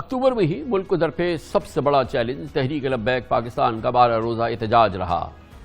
اکتوبر میں ہی ملک کو درپیش سب سے بڑا چیلنج تحریک لبیک پاکستان کا 12 روزہ احتجاج رہا۔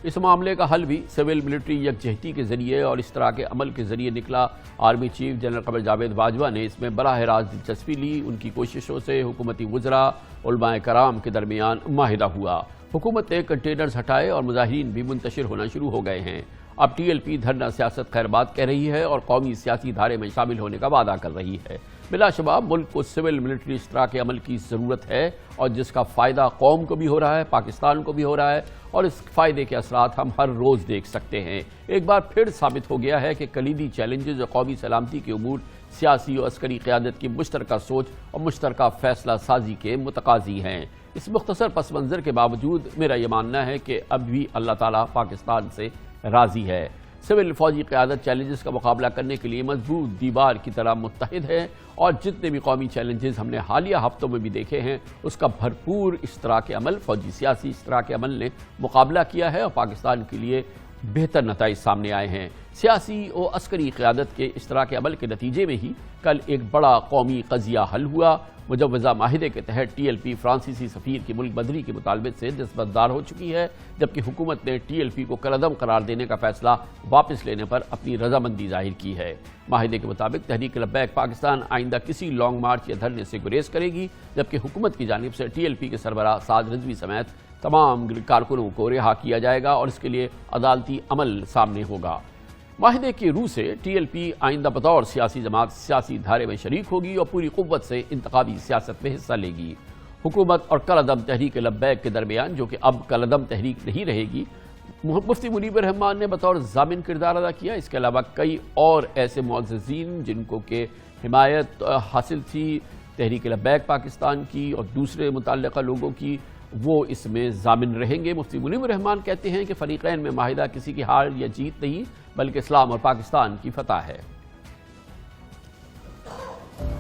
اس معاملے کا حل بھی سول ملٹری یکجہتی کے ذریعے اور اس طرح کے عمل کے ذریعے نکلا۔ Army chief general Qamar Javed Bajwa نے اس میں براہ راست دلچسپی لی۔ ان کی کوششوں سے حکومتی وزراء، علماء کرام کے درمیان معاہدہ ہوا۔ حکومت نے کنٹینرز ہٹائے اور مظاہرین بھی منتشر ہونا شروع ہو گئے ہیں۔ اب ٹی ایل پی دھرنا سیاست خیر بات کہہ رہی ہے اور قومی سیاسی دھارے میں شامل ہونے کا وعدہ کر رہی ہے۔ بلا شبہ ملک کو سول ملٹری اس طرح کے عمل کی ضرورت ہے اور جس کا فائدہ قوم کو بھی ہو رہا ہے، پاکستان کو بھی ہو رہا ہے، اور اس فائدے کے اثرات ہم ہر روز دیکھ سکتے ہیں۔ ایک بار پھر ثابت ہو گیا ہے کہ کلیدی چیلنجز اور قومی سلامتی کے امور سیاسی اور عسکری قیادت کی مشترکہ سوچ اور مشترکہ فیصلہ سازی کے متقاضی ہیں۔ اس مختصر پس منظر کے باوجود میرا یہ ماننا ہے کہ اب بھی اللہ تعالیٰ پاکستان سے راضی ہے۔ سول فوجی قیادت چیلنجز کا مقابلہ کرنے کے لیے مضبوط دیوار کی طرح متحد ہے اور جتنے بھی قومی چیلنجز ہم نے حالیہ ہفتوں میں بھی دیکھے ہیں اس کا بھرپور اشتراک عمل، فوجی سیاسی اشتراک عمل نے مقابلہ کیا ہے اور پاکستان کے لیے بہتر نتائج سامنے آئے ہیں۔ سیاسی اور عسکری قیادت کے اشتراک عمل کے نتیجے میں ہی کل ایک بڑا قومی قضیہ حل ہوا۔ مجوزہ معاہدے کے تحت ٹی ایل پی فرانسیسی سفیر کی ملک بدری کے مطالبے سے دستبردار ہو چکی ہے، جبکہ حکومت نے ٹی ایل پی کو کالعدم قرار دینے کا فیصلہ واپس لینے پر اپنی رضامندی ظاہر کی ہے۔ معاہدے کے مطابق تحریک لبیک پاکستان آئندہ کسی لانگ مارچ یا دھرنے سے گریز کرے گی، جبکہ حکومت کی جانب سے ٹی ایل پی کے سربراہ سعد رضوی سمیت تمام کارکنوں کو رہا کیا جائے گا اور اس کے لیے عدالتی عمل سامنے ہوگا۔ معاہدے کی روح سے ٹی ایل پی آئندہ بطور سیاسی جماعت سیاسی دھارے میں شریک ہوگی اور پوری قوت سے انتخابی سیاست میں حصہ لے گی۔ حکومت اور کالعدم تحریک لبیک کے درمیان، جو کہ اب کالعدم تحریک نہیں رہے گی، مفتی منیب الرحمان نے بطور ضامن کردار ادا کیا۔ اس کے علاوہ کئی اور ایسے معززین جن کو کہ حمایت حاصل تھی تحریک لبیک پاکستان کی اور دوسرے متعلقہ لوگوں کی، وہ اس میں ضامن رہیں گے۔ مفتی منیب الرحمان کہتے ہیں کہ فریقین میں معاہدہ کسی کی ہار یا جیت نہیں بلکہ اسلام اور پاکستان کی فتح ہے۔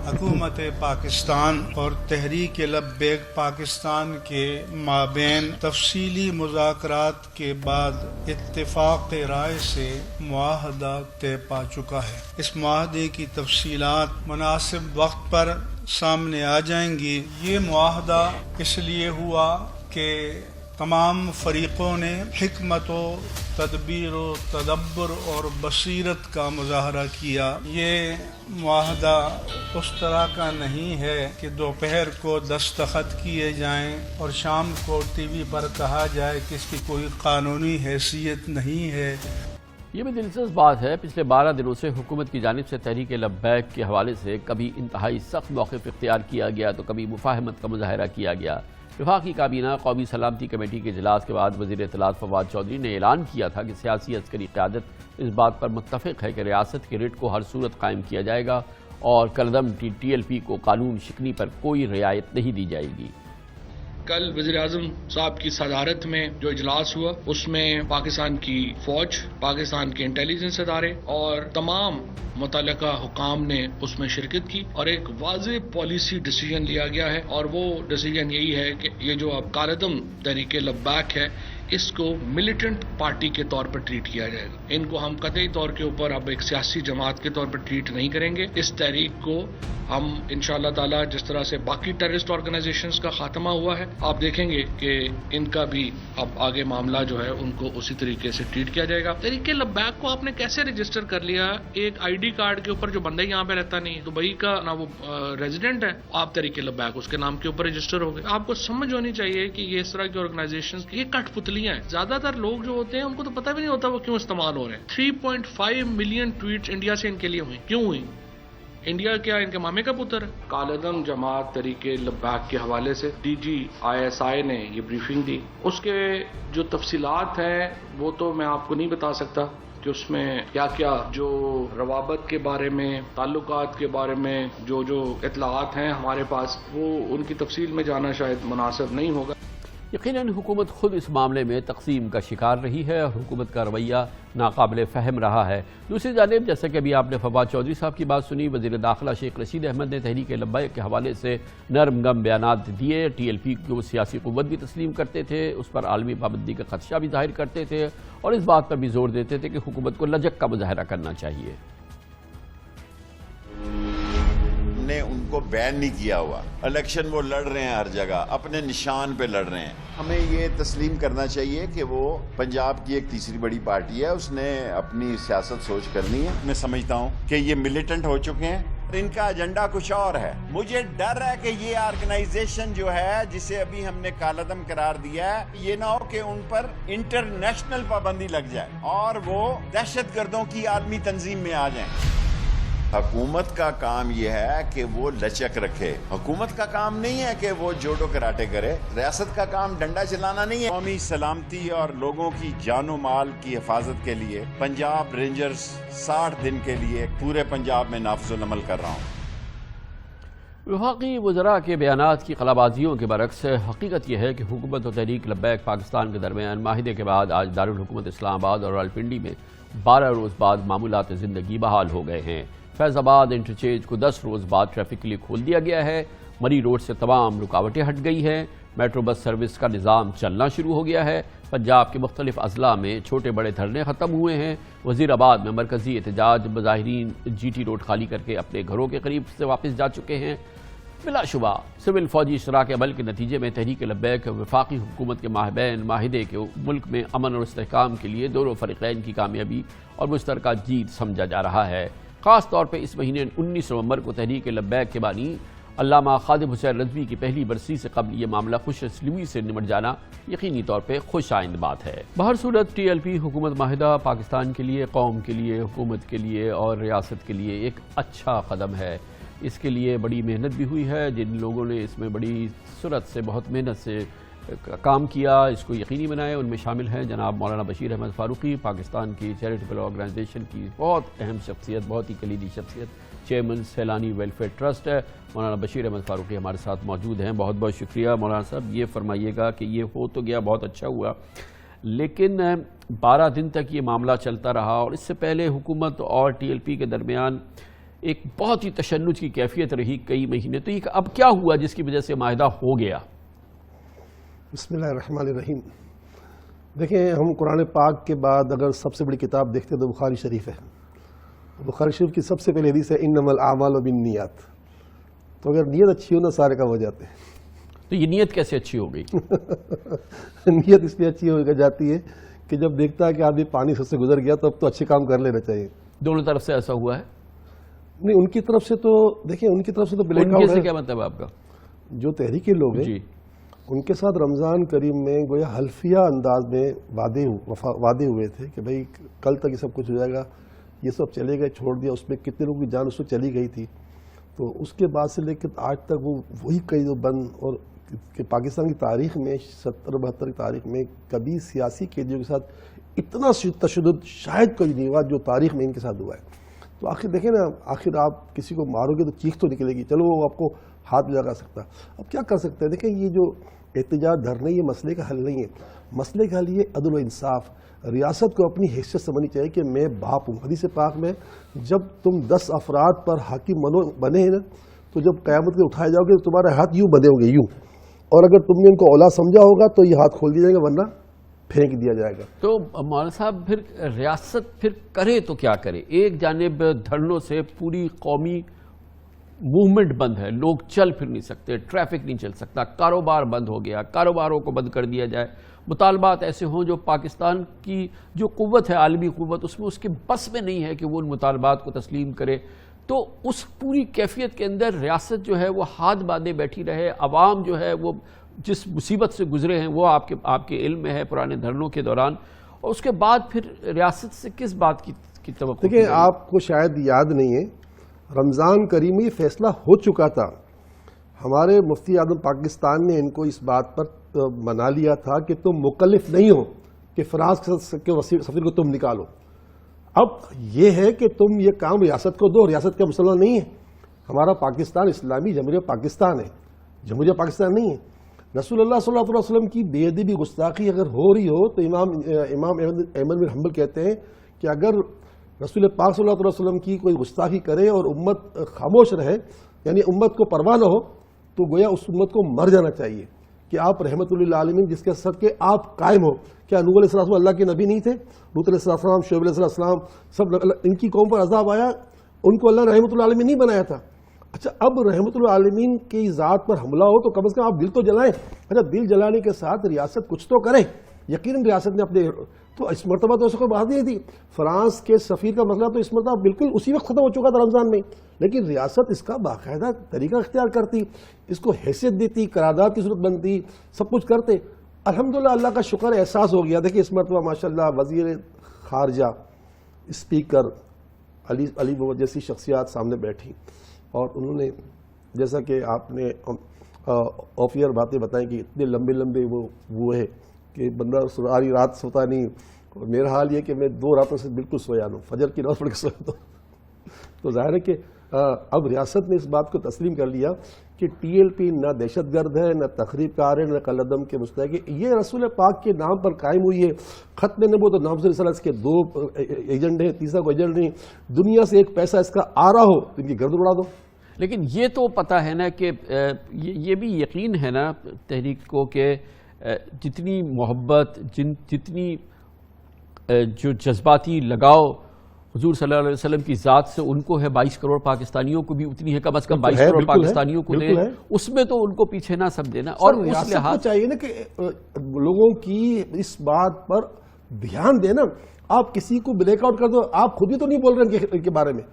حکومت پاکستان اور تحریک لبیک پاکستان کے مابین تفصیلی مذاکرات کے بعد اتفاق رائے سے معاہدہ طے پا چکا ہے۔ اس معاہدے کی تفصیلات مناسب وقت پر سامنے آ جائیں گی۔ یہ معاہدہ اس لیے ہوا کہ تمام فریقوں نے حکمت و تدبیر و تدبر اور بصیرت کا مظاہرہ کیا۔ یہ معاہدہ اس طرح کا نہیں ہے کہ دوپہر کو دستخط کیے جائیں اور شام کو ٹی وی پر کہا جائے کہ اس کی کوئی قانونی حیثیت نہیں ہے۔ یہ بھی دلچسپ بات ہے، پچھلے 12 دنوں سے حکومت کی جانب سے تحریک لبیک کے حوالے سے کبھی انتہائی سخت موقف اختیار کیا گیا تو کبھی مفاہمت کا مظاہرہ کیا گیا۔ وفاقی کابینہ قومی سلامتی کمیٹی کے اجلاس کے بعد وزیر اطلاعات فواد چودھری نے اعلان کیا تھا کہ سیاسی عسکری قیادت اس بات پر متفق ہے کہ ریاست کے ریٹ کو ہر صورت قائم کیا جائے گا اور کالعدم ٹی ایل پی کو قانون شکنی پر کوئی رعایت نہیں دی جائے گی۔ کل وزیر اعظم صاحب کی صدارت میں جو اجلاس ہوا اس میں پاکستان کی فوج، پاکستان کے انٹیلیجنس ادارے اور تمام متعلقہ حکام نے اس میں شرکت کی اور ایک واضح پالیسی ڈیسیژن لیا گیا ہے، اور وہ ڈیسیژن یہی ہے کہ یہ جو اب کالعدم تحریک لبیک ہے اس کو ملیٹنٹ پارٹی کے طور پر ٹریٹ کیا جائے گا۔ ان کو ہم قطعی طور کے اوپر اب ایک سیاسی جماعت کے طور پر ٹریٹ نہیں کریں گے۔ اس تحریک کو ہم انشاءاللہ تعالی جس طرح سے باقی ٹیررسٹ آرگنائزیشنز کا خاتمہ ہوا ہے، آپ دیکھیں گے کہ ان کا بھی اب آگے معاملہ جو ہے ان کو اسی طریقے سے ٹریٹ کیا جائے گا۔ تحریک لبیک کو آپ نے کیسے رجسٹر کر لیا؟ ایک آئی ڈی کارڈ کے اوپر جو بندہ یہاں پہ رہتا نہیں، دبئی کا نہ وہ ریزیڈنٹ ہے، آپ تحریک لبیک اس کے نام کے اوپر رجسٹر ہو گئے۔ آپ کو سمجھ ہونی چاہیے کہ یہ اس طرح کی آرگنائزیشنز یہ کٹ پتلیاں ہیں۔ زیادہ تر لوگ جو ہوتے ہیں ان کو تو پتہ بھی نہیں ہوتا وہ کیوں استعمال ہو رہے ہیں۔ 3.5 ملین ٹویٹس انڈیا سے ان کے لیے ہوئی، کیوں ہوئی؟ انڈیا کیا ان کے مامے کا پتر ہے؟ کالعدم جماعت تحریک لبیک کے حوالے سے ڈی جی ISI نے یہ بریفنگ دی، اس کے جو تفصیلات ہیں وہ تو میں آپ کو نہیں بتا سکتا کہ اس میں کیا کیا جو روابط کے بارے میں، تعلقات کے بارے میں جو اطلاعات ہیں ہمارے پاس، وہ ان کی تفصیل میں جانا شاید مناسب نہیں ہوگا۔ یقیناً حکومت خود اس معاملے میں تقسیم کا شکار رہی ہے اور حکومت کا رویہ ناقابل فہم رہا ہے۔ دوسری جانب جیسا کہ ابھی آپ نے فواد چودھری صاحب کی بات سنی، وزیر داخلہ شیخ رشید احمد نے تحریک لبیک کے حوالے سے نرم گم بیانات دیے۔ ٹی ایل پی کو سیاسی قوت بھی تسلیم کرتے تھے، اس پر عالمی پابندی کا خدشہ بھی ظاہر کرتے تھے اور اس بات پر بھی زور دیتے تھے کہ حکومت کو لچک کا مظاہرہ کرنا چاہیے۔ نے ان کو بین نہیں کیا ہوا. الیکشن وہ لڑ رہے ہیں ہر جگہ, اپنے نشان پہ لڑ رہے ہیں. ہمیں یہ تسلیم کرنا چاہیے کہ وہ پنجاب کی ایک تیسری بڑی پارٹی ہے, اس نے اپنی سیاست سوچ کرنی ہے. میں سمجھتا ہوں کہ یہ ملیٹنٹ ہو چکے ہیں, ان کا ایجنڈا کچھ اور ہے. مجھے ڈر ہے کہ یہ آرگنائزیشن جو ہے جسے ابھی ہم نے کالعدم قرار دیا ہے, یہ نہ ہو کہ ان پر انٹرنیشنل پابندی لگ جائے اور وہ دہشت گردوں کی عالمی تنظیم میں آ جائیں. حکومت کا کام یہ ہے کہ وہ لچک رکھے. حکومت کا کام نہیں ہے کہ وہ جوڈو کراٹے کرے. ریاست کا کام ڈنڈا چلانا نہیں ہے. قومی سلامتی اور لوگوں کی جان و مال کی حفاظت کے لیے پنجاب رینجرز 60 دن کے لیے پورے پنجاب میں نافذ العمل کر رہا ہوں. وفاقی وزراء کے بیانات کی خلابازیوں کے برعکس حقیقت یہ ہے کہ حکومت و تحریک لبیک پاکستان کے درمیان معاہدے کے بعد آج دارالحکومت اسلام آباد اور راولپنڈی میں 12 روز بعد معمولات زندگی بحال ہو گئے ہیں. فیض آباد انٹرچینج کو 10 روز بعد ٹریفک کے لیے کھول دیا گیا ہے. مری روڈ سے تمام رکاوٹیں ہٹ گئی ہیں. میٹرو بس سروس کا نظام چلنا شروع ہو گیا ہے. پنجاب کے مختلف اضلاع میں چھوٹے بڑے دھرنے ختم ہوئے ہیں. وزیر آباد میں مرکزی احتجاج مظاہرین جی ٹی روڈ خالی کر کے اپنے گھروں کے قریب سے واپس جا چکے ہیں. بلا شبہ سول فوجی اشتراک عمل کے نتیجے میں تحریک لبیک وفاقی حکومت کے مابین معاہدے کے ملک میں امن اور استحکام کے لیے دونوں فریقین کی کامیابی اور مشترکہ جیت سمجھا جا رہا ہے. خاص طور پہ اس مہینے 19 نومبر کو تحریک لبیک کے بانی علامہ خادم حسین رضوی کی پہلی برسی سے قبل یہ معاملہ خوش اسلوبی سے نمٹ جانا یقینی طور پہ خوش آئند بات ہے. بہر صورت ٹی ایل پی حکومت معاہدہ پاکستان کے لیے, قوم کے لیے, حکومت کے لیے اور ریاست کے لیے ایک اچھا قدم ہے. اس کے لیے بڑی محنت بھی ہوئی ہے. جن لوگوں نے اس میں بڑی سرعت سے بہت محنت سے کام کیا, اس کو یقینی بنایا, ان میں شامل ہیں جناب مولانا بشیر احمد فاروقی, پاکستان کی چیریٹیبل آرگنائزیشن کی بہت اہم شخصیت, بہت ہی کلیدی شخصیت, چیئرمین سیلانی ویلفیئر ٹرسٹ ہے. مولانا بشیر احمد فاروقی ہمارے ساتھ موجود ہیں. بہت بہت شکریہ مولانا صاحب. یہ فرمائیے گا کہ یہ ہو تو گیا, بہت اچھا ہوا, لیکن 12 دن تک یہ معاملہ چلتا رہا اور اس سے پہلے حکومت اور ٹی ایل پی کے درمیان ایک بہت ہی تشنج کی کیفیت رہی کئی مہینے. تو یہ اب کیا ہوا جس کی وجہ سے معاہدہ ہو گیا؟ بسم اللہ الرحمن الرحیم. دیکھیں, ہم قرآن پاک کے بعد اگر سب سے بڑی کتاب دیکھتے ہیں تو بخاری شریف ہے. بخاری شریف کی سب سے پہلی حدیث ہے انما الاعمال بالنیات. تو اگر نیت اچھی ہو نا سارے کام ہو جاتے ہیں. تو یہ نیت کیسے اچھی ہو گئی؟ نیت اس لیے اچھی ہو جاتی ہے کہ جب دیکھتا ہے کہ آدمی پانی سے گزر گیا تو اب تو اچھے کام کر لینا چاہیے. دونوں طرف سے ایسا ہوا ہے؟ نہیں, ان کی طرف سے تو دیکھیں, ان کی طرف سے تو بلیک آؤٹ ہے. کیا مطلب ہے آپ کا؟ جو تحریکی لوگ ہیں ان کے ساتھ رمضان کریم میں گویا حلفیہ انداز میں وعدے ہوئے تھے کہ بھئی کل تک یہ سب کچھ ہو جائے گا, یہ سب چلے گئے, چھوڑ دیا. اس میں کتنے لوگوں کی جان اس وقت چلی گئی تھی. تو اس کے بعد سے لے کے آج تک وہ وہی کئی جو بند, اور کہ پاکستان کی تاریخ میں 70-72 کی تاریخ میں کبھی سیاسی قیدیوں کے ساتھ اتنا تشدد شاید کوئی نہیں ہوا جو تاریخ میں ان کے ساتھ ہوا ہے. تو آخر دیکھیں نا, آخر آپ کسی کو مارو گے تو چیخ تو نکلے گی, چلو وہ آپ کو ہاتھ بھی لگا سکتا. اب کیا کر سکتے ہیں؟ دیکھیں, یہ جو احتجاج دھرنے یہ مسئلے کا حل نہیں ہے. مسئلے کا حل یہ عدل و انصاف. ریاست کو اپنی حیثیت سمجھنی چاہیے کہ میں باپ ہوں. حدیث پاک میں جب تم 10 افراد پر حاکم بنے ہیں نا, تو جب قیامت کے اٹھائے جاؤ گے تو تمہارے ہاتھ یوں بندھے ہوں گے, یوں, اور اگر تم نے ان کو اولاد سمجھا ہوگا تو یہ ہاتھ کھول دیا جائے گا, ورنہ پھینک دیا جائے گا. تو مولانا صاحب پھر ریاست پھر کرے تو کیا کرے؟ ایک جانب دھرنوں سے پوری قومی موومنٹ بند ہے, لوگ چل پھر نہیں سکتے, ٹریفک نہیں چل سکتا, کاروبار بند ہو گیا, کاروباروں کو بند کر دیا جائے. مطالبات ایسے ہوں جو پاکستان کی جو قوت ہے, عالمی قوت, اس میں اس کے بس میں نہیں ہے کہ وہ ان مطالبات کو تسلیم کرے. تو اس پوری کیفیت کے اندر ریاست جو ہے وہ ہاتھ باندھے بیٹھی رہے. عوام جو ہے وہ جس مصیبت سے گزرے ہیں وہ آپ کے علم میں ہے پرانے دھرنوں کے دوران, اور اس کے بعد پھر ریاست سے کس بات کی توقع؟ دیکھیں, آپ کو شاید یاد نہیں ہے, رمضان کریم میں یہ فیصلہ ہو چکا تھا. ہمارے مفتی اعظم پاکستان نے ان کو اس بات پر منا لیا تھا کہ تم مکلف نہیں ہو کہ فرانس کے سفیر کو تم نکالو. اب یہ ہے کہ تم یہ کام ریاست کو دو. ریاست کا مسئلہ نہیں ہے. ہمارا پاکستان اسلامی جمہوریہ پاکستان ہے, جمہوریہ پاکستان نہیں ہے. رسول اللہ صلی اللہ علیہ وسلم کی بے ادبی گستاخی اگر ہو رہی ہو تو امام احمد بن حنبل کہتے ہیں کہ اگر رسول پاک صلی اللہ علیہ وسلم کی کوئی گستاخی کرے اور امت خاموش رہے, یعنی امت کو پرواہ نہ ہو, تو گویا اس امت کو مر جانا چاہیے کہ آپ رحمت للعالمین جس کے صدقے آپ قائم ہو. کیا نوح علیہ السلام اللہ کے نبی نہیں تھے؟ لوط علیہ السلام, شعیب علیہ السلام, سب ان کی قوم پر عذاب آیا, ان کو اللہ نے رحمت للعالمین نہیں بنایا تھا. اچھا اب رحمت العالمین کی ذات پر حملہ ہو تو کم از کم آپ دل تو جلائیں. اچھا دل جلانے کے ساتھ ریاست کچھ تو کرے. یقیناً ریاست نے اپنے تو اس مرتبہ تو اس کو بات نہیں تھی. فرانس کے سفیر کا مسئلہ تو اس مرتبہ بالکل اسی وقت ختم ہو چکا تھا رمضان میں, لیکن ریاست اس کا باقاعدہ طریقہ اختیار کرتی, اس کو حیثیت دیتی, قرارداد کی صورت بنتی, سب کچھ کرتے. الحمدللہ اللہ کا شکر احساس ہو گیا. دیکھیے اس مرتبہ ماشاءاللہ وزیر خارجہ, اسپیکر, علی محمد جیسی شخصیات سامنے بیٹھی اور انہوں نے جیسا کہ آپ نے آف ایئر باتیں بتائیں کہ اتنے لمبے لمبے وہ ہے کہ بندہ ساری رات سوتا نہیں. میرا حال یہ کہ میں 2 راتوں سے بالکل سویا نہیں, فجر کی نماز پڑھ کے سویا تو ظاہر ہے کہ اب ریاست نے اس بات کو تسلیم کر لیا کہ ٹی ایل پی نہ دہشت گرد ہے, نہ تخریب کار ہے, نہ قلعدم کے مستحق ہے. یہ رسول پاک کے نام پر قائم ہوئی ہے. ختم نبوت اور نام صلی اللہ علیہ وسلم کے 2 ایجنڈ ہیں, تیسرا کوئی ایجنڈ نہیں. دنیا سے ایک پیسہ اس کا آ رہا ہو تو ان کی گردن اڑا دو. لیکن یہ تو پتہ ہے نا کہ یہ بھی یقین ہے نا تحریک کو کہ جتنی محبت, جتنی جو جذباتی لگاؤ حضور صلی اللہ علیہ وسلم کی ذات سے ان کو ہے, 22 کروڑ پاکستانیوں کو بھی اتنی ہے, کم از کم 22 کروڑ پاکستانیوں کو دیں, اس میں تو ان کو پیچھے نہ سب دینا. اور اس لحاظ چاہیے نا کہ لوگوں کی اس بات پر دھیان دینا. آپ کسی کو بریک آؤٹ کر دو, آپ خود بھی تو نہیں بول رہے ان کے بارے میں.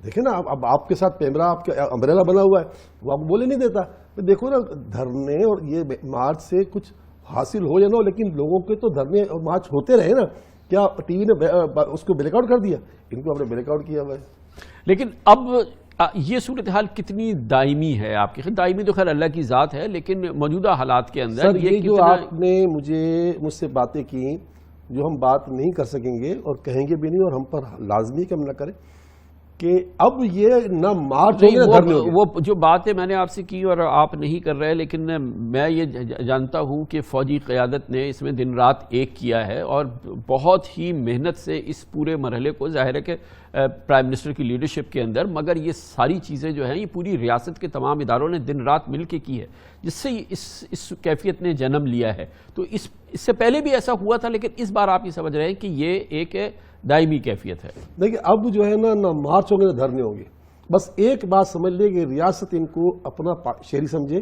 دیکھیں نا اب آپ کے ساتھ پیمرا, آپ کا امبریلا بنا ہوا ہے, وہ آپ کو بولے نہیں دیتا. دیکھو نا دھرنے اور یہ مارچ سے کچھ حاصل ہو یا نہ ہو, لیکن لوگوں کے تو دھرنے اور مارچ ہوتے رہے نا. کیا ٹی وی نے اس کو بریک آؤٹ کر دیا؟ ان کو اپنے بریک آؤٹ کیا ہوا ہے. لیکن اب یہ صورتحال کتنی دائمی ہے آپ کی؟ دائمی تو خیر اللہ کی ذات ہے, لیکن موجودہ حالات کے اندر یہ جو آپ نے مجھ سے باتیں کی جو ہم بات نہیں کر سکیں گے اور کہیں گے بھی نہیں, اور ہم پر لازمی کہ ہم نہ کریں کہ اب یہ نہ مارچ وہ جو باتیں میں نے آپ سے کی اور آپ نہیں کر رہے, لیکن میں یہ جانتا ہوں کہ فوجی قیادت نے اس میں دن رات ایک کیا ہے اور بہت ہی محنت سے اس پورے مرحلے کو, ظاہر ہے کہ پرائم منسٹر کی لیڈرشپ کے اندر, مگر یہ ساری چیزیں جو ہیں یہ پوری ریاست کے تمام اداروں نے دن رات مل کے کی ہے, جس سے اس کیفیت نے جنم لیا ہے. تو اس سے پہلے بھی ایسا ہوا تھا, لیکن اس بار آپ یہ سمجھ رہے ہیں کہ یہ ایک دائمی کیفیت ہے. دیکھیں اب جو ہے نا مارچ ہوں گے نہ دھرنے ہوں گے. بس ایک بات سمجھ لے کہ ریاست ان کو اپنا شہری سمجھے,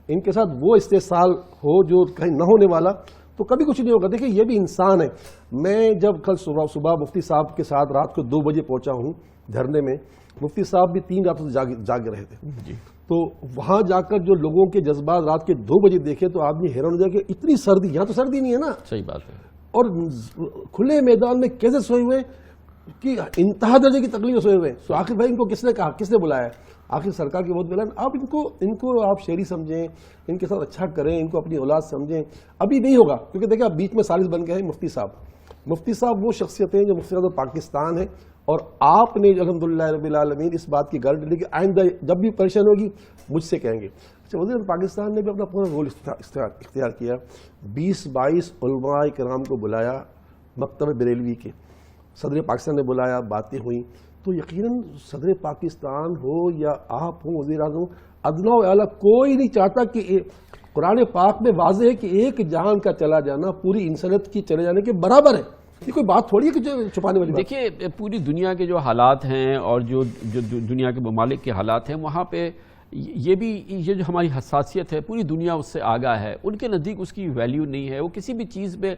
ان کے ساتھ وہ استحصال ہو جو کہیں نہ ہونے والا, تو کبھی کچھ نہیں ہوگا. دیکھیں یہ بھی انسان ہے. میں جب کل صبح مفتی صاحب کے ساتھ رات کو 2 بجے پہنچا ہوں دھرنے میں, مفتی صاحب بھی 3 راتوں سے جاگ رہے تھے. تو وہاں جا کر جو لوگوں کے جذبات رات کے 2 بجے دیکھے تو آدمی حیران ہو جائے کہ اتنی سردی, یہاں تو سردی نہیں ہے نا. صحیح بات ہے. اور کھلے میدان میں کیسے سوئے ہوئے کہ انتہا درجے کی تکلیف سوئے ہوئے. تو آخر بھائی ان کو کس نے کہا, کس نے بلایا؟ آخر سرکار کی بہت اعلان. آپ ان کو آپ شہری سمجھیں, ان کے ساتھ اچھا کریں, ان کو اپنی اولاد سمجھیں. ابھی نہیں ہوگا کیونکہ دیکھیں اب بیچ میں ثالث بن گئے ہیں مفتی صاحب. مفتی صاحب وہ شخصیت ہیں جو مفتی صاحب پاکستان ہے, اور آپ نے الحمدللہ رب العالمین اس بات کی گارنٹی لی کہ آئندہ جب بھی پریشان ہوگی مجھ سے کہیں گے. اچھا وزیر پاکستان نے بھی اپنا پورا رول اختیار کیا. 20-22 علماء کرام کو بلایا, مکتب بریلوی کے صدر پاکستان نے بلایا, باتیں ہوئیں. تو یقیناً صدر پاکستان ہو یا آپ ہوں, وزیر اعظم, ادنا و اعلیٰ کوئی نہیں چاہتا کہ قرآن پاک میں واضح ہے کہ ایک جان کا چلا جانا پوری انسانیت کی چلے جانے کے برابر ہے. یہ کوئی بات تھوڑی ہے کہ جو چھپانے والی. دیکھیے پوری دنیا کے جو حالات ہیں اور جو دنیا کے ممالک کے حالات ہیں, وہاں پہ یہ جو ہماری حساسیت ہے پوری دنیا اس سے آگاہ ہے. ان کے نزدیک اس کی ویلیو نہیں ہے. وہ کسی بھی چیز میں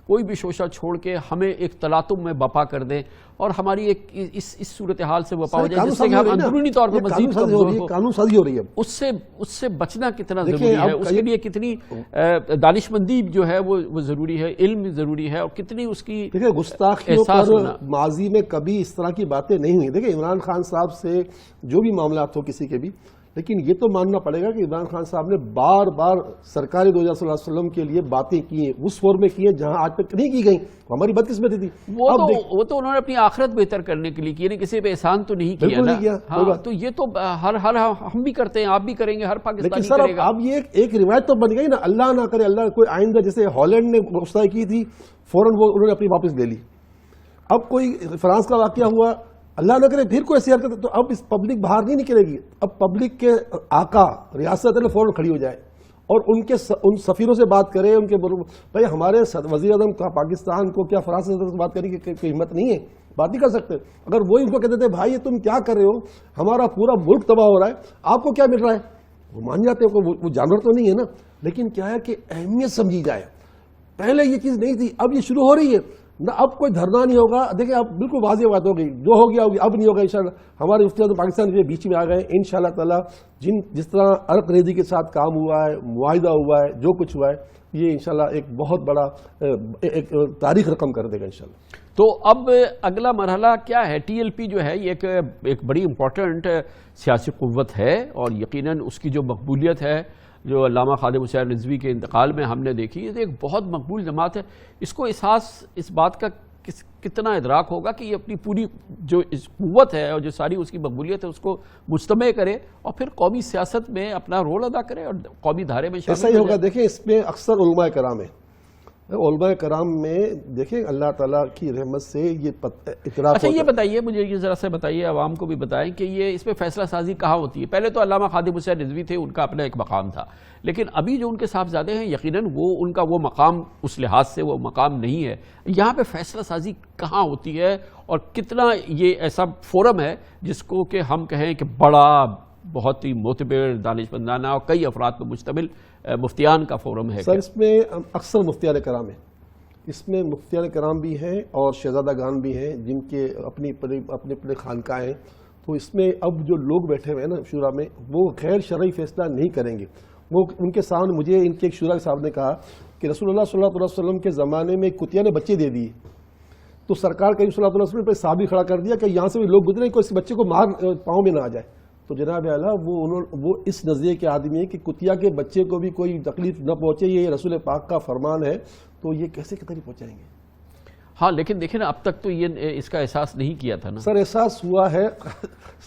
کوئی بھی شوشہ چھوڑ کے ہمیں ایک تلاطم میں بپا کر دیں اور ہماری ایک اس صورتحال سے وپا ہو جائے جس سے کہ ہم اندرونی طور پر مزید کمزور ہو. قانون سازی ہو رہی ہے. اس سے بچنا کتنا ضروری ہے, اس کے لیے کتنی دانش مندی جو ہے وہ ضروری ہے, علم ضروری ہے, اور کتنی اس کی گستاخیوں پر ماضی میں کبھی اس طرح کی باتیں نہیں ہوئی. دیکھیں عمران خان صاحب سے جو بھی معاملات ہو کسی کے بھی, لیکن یہ تو ماننا پڑے گا کہ عمران خان صاحب نے بار بار سرکار دو صلی اللہ علیہ وسلم کے لیے باتیں کی ہیں, اس فور میں کی ہیں جہاں آج تک نہیں کی گئیں. ہماری بدقسمتی تھی. وہ تو انہوں نے اپنی آخرت بہتر کرنے کے لیے کی, کسی پہ احسان تو نہیں کیا نا. تو یہ تو ہر ہم بھی کرتے ہیں, آپ بھی کریں گے, ہر پاکستانی کرے گا. اب یہ ایک روایت تو بن گئی نا, اللہ نہ کرے اللہ کوئی آئندہ, جیسے ہالینڈ نے گفتگو کی تھی فوراً وہ انہوں نے اپنی واپس لے لی. اب کوئی فرانس کا واقعہ ہوا, اللہ نہ کرے پھر کوئی ایسی حرکت, تو اب اس پبلک باہر نہیں نکلے گی. اب پبلک کے آقا ریاست ہے فوراً کھڑی ہو جائے اور ان سفیروں سے بات کرے، ان کے بھائی ہمارے وزیر اعظم کا پاکستان کو کیا فرانس سے بات کرنے کی کوئی ہمت نہیں ہے؟ بات نہیں کر سکتے؟ اگر وہ ان کو کہتے تھے بھائی یہ تم کیا کر رہے ہو، ہمارا پورا ملک تباہ ہو رہا ہے، آپ کو کیا مل رہا ہے، وہ مان جاتے ہیں، وہ جانور تو نہیں ہے نا. لیکن کیا ہے کہ اہمیت سمجھی جائے. پہلے یہ چیز نہیں تھی، اب یہ شروع ہو رہی ہے نہ. اب کوئی دھرنا نہیں ہوگا. دیکھیں اب بالکل واضح بات ہو گئی، جو ہو گیا ہوگی، اب نہیں ہوگا انشاءاللہ. ہمارے مفتی اعظم پاکستان کے بیچ میں آ گئے انشاءاللہ تعالی. جس طرح عرق ریزی کے ساتھ کام ہوا ہے، معاہدہ ہوا ہے، جو کچھ ہوا ہے، یہ انشاءاللہ ایک بہت بڑا ایک تاریخ رقم کر دے گا انشاءاللہ. تو اب اگلا مرحلہ کیا ہے؟ ٹی ایل پی جو ہے یہ ایک بڑی امپورٹنٹ سیاسی قوت ہے، اور یقیناً اس کی جو مقبولیت ہے جو علامہ خادم حسین رضوی کے انتقال میں ہم نے دیکھی، یہ ایک بہت مقبول جماعت ہے. اس کو احساس اس بات کا کتنا ادراک ہوگا کہ یہ اپنی پوری جو قوت ہے اور جو ساری اس کی مقبولیت ہے اس کو مجتمع کرے اور پھر قومی سیاست میں اپنا رول ادا کرے اور قومی دھارے میں شامل ایسا ہی ہوگا. دیکھیں اس میں اکثر علماء کرام ہیں، علماء کرام میں دیکھیں اللہ تعالیٰ کی رحمت سے یہ اطلاع. اچھا یہ بتائیے، مجھے یہ ذرا سے بتائیے، عوام کو بھی بتائیں کہ یہ اس میں فیصلہ سازی کہاں ہوتی ہے؟ پہلے تو علامہ خادم حسین رضوی تھے، ان کا اپنا ایک مقام تھا، لیکن ابھی جو ان کے صاحبزادے ہیں یقیناً ان کا وہ مقام اس لحاظ سے وہ مقام نہیں ہے. یہاں پہ فیصلہ سازی کہاں ہوتی ہے اور کتنا یہ ایسا فورم ہے جس کو کہ ہم کہیں کہ بڑا، بہت ہی معتبر، دانشمندانہ اور کئی افراد پر مشتمل مفتیان کا فورم ہے؟ سر اس میں اکثر مفتیان کرام ہیں، اس میں مفتیان کرام بھی ہیں اور شہزادہ گان بھی ہیں جن کے اپنے خانقاہ ہیں. تو اس میں اب جو لوگ بیٹھے ہوئے ہیں نا شورا میں، وہ غیر شرعی فیصلہ نہیں کریں گے. وہ ان کے سامنے مجھے ان کے ایک شورا صاحب نے کہا کہ رسول اللہ صلی اللہ علیہ وسلم کے زمانے میں کتیا نے بچے دے دیے، تو سرکار کریم صلی اللہ علیہ وسلم پہ صحابی کھڑا کر دیا کہ یہاں سے بھی لوگ گزرے کہ اس بچے کو مار پاؤں میں نہ آ جائے. تو جناب اعلیٰ وہ اس نظریے کے آدمی ہیں کہ کتیا کے بچے کو بھی کوئی تکلیف نہ پہنچے، یہ رسول پاک کا فرمان ہے، تو یہ کیسے تکلیف پہنچائیں گے؟ ہاں لیکن دیکھیں نا اب تک تو یہ اس کا احساس نہیں کیا تھا نا. سر احساس ہوا ہے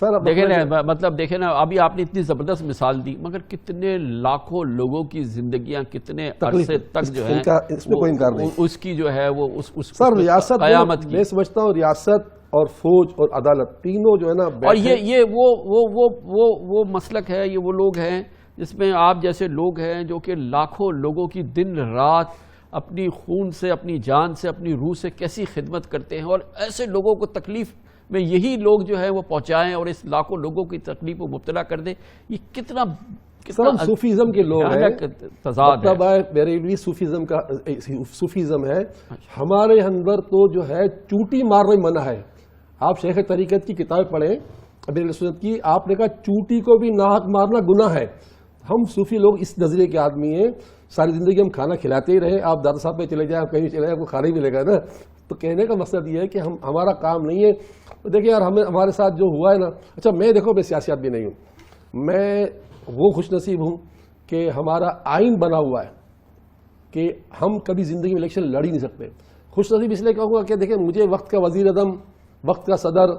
سر. دیکھیں نا، مطلب دیکھیں نا، ابھی آپ نے اتنی زبردست مثال دی، مگر کتنے لاکھوں لوگوں کی زندگیاں کتنے عرصے تک جو ہے اس میں کوئی انکار نہیں، اس کی جو ہے وہ سر ریاست قیامت کی. میں سمجھتا ہوں ریاست اور فوج اور عدالت تینوں جو ہے نا، اور یہ وہ مسلک ہے، یہ وہ لوگ ہیں جس میں آپ جیسے لوگ ہیں جو کہ لاکھوں لوگوں کی دن رات اپنی خون سے، اپنی جان سے، اپنی روح سے کیسی خدمت کرتے ہیں، اور ایسے لوگوں کو تکلیف میں یہی لوگ جو ہیں وہ پہنچائیں اور اس لاکھوں لوگوں کی تکلیف کو مبتلا کر دیں. یہ کتنا صوفیزم کے لوگ ہیں، تضاد ہے. بریلوی صوفیزم ہے. ہمارے اندر تو جو ہے چوٹی مارنا منع ہے. آپ شیخ طریقت کی کتاب پڑھیں امیر سنت کی، آپ نے کہا چوٹی کو بھی ناحق مارنا گناہ ہے. ہم صوفی لوگ اس نظریے کے آدمی ہیں. ساری زندگی ہم کھانا کھلاتے ہی رہے، آپ دادا صاحب پہ چلے جائیں، آپ کہیں چلے جائیں، آپ کو کھانا ہی ملے گا نا. تو کہنے کا مقصد یہ ہے کہ ہمارا کام نہیں ہے. دیکھیں یار ہمارے ساتھ جو ہوا ہے نا، اچھا میں دیکھو میں سیاسی آدمی نہیں ہوں، میں وہ خوش نصیب ہوں کہ ہمارا آئین بنا ہوا ہے کہ ہم کبھی زندگی میں الیکشن لڑ ہی نہیں سکتے. خوش نصیب اس لیے کہوں گا کہ دیکھیں مجھے وقت کا وزیر اعظم، وقت کا صدر،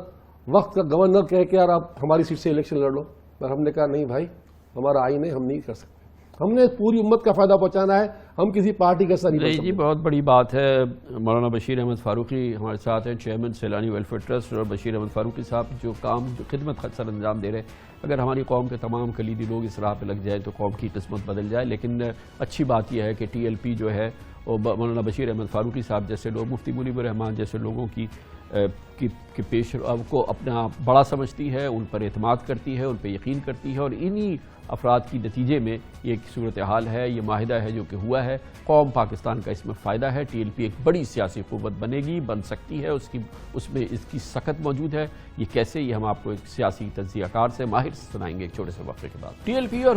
وقت کا گورنر کہے کہ یار آپ ہماری سیٹ سے الیکشن لڑ لو، پر ہم نے کہا نہیں بھائی ہمارا آئین ہے، ہم نہیں کر سکتے. ہم نے پوری امت کا فائدہ پہنچانا ہے، ہم کسی پارٹی کا سر نہیں. جی بہت بڑی بات ہے. مولانا بشیر احمد فاروقی ہمارے ساتھ ہیں، چیئرمین سیلانی ویلفیئر ٹرسٹ. اور بشیر احمد فاروقی صاحب جو خدمت سر انجام دے رہے ہیں، اگر ہماری قوم کے تمام کلیدی لوگ اس راہ پہ لگ جائیں تو قوم کی قسمت بدل جائے. لیکن اچھی بات یہ ہے کہ ٹی ایل پی جو ہے وہ مولانا بشیر احمد فاروقی صاحب جیسے لوگ، مفتی منیب الرحمان جیسے لوگوں کی پیش کو اپنا بڑا سمجھتی ہے، ان پر اعتماد کرتی ہے، ان پہ یقین کرتی ہے، اور انہی افراد کی نتیجے میں یہ صورتحال ہے، یہ معاہدہ ہے جو کہ ہوا ہے. قوم پاکستان کا اس میں فائدہ ہے. ٹی ایل پی ایک بڑی سیاسی قوت بنے گی، بن سکتی ہے، اس میں اس کی سخت موجود ہے. یہ کیسے، یہ ہم آپ کو ایک سیاسی تجزیہ کار سے، ماہر سے سنائیں گے ایک چھوٹے سے وقفے کے بعد. ٹی ایل پی اور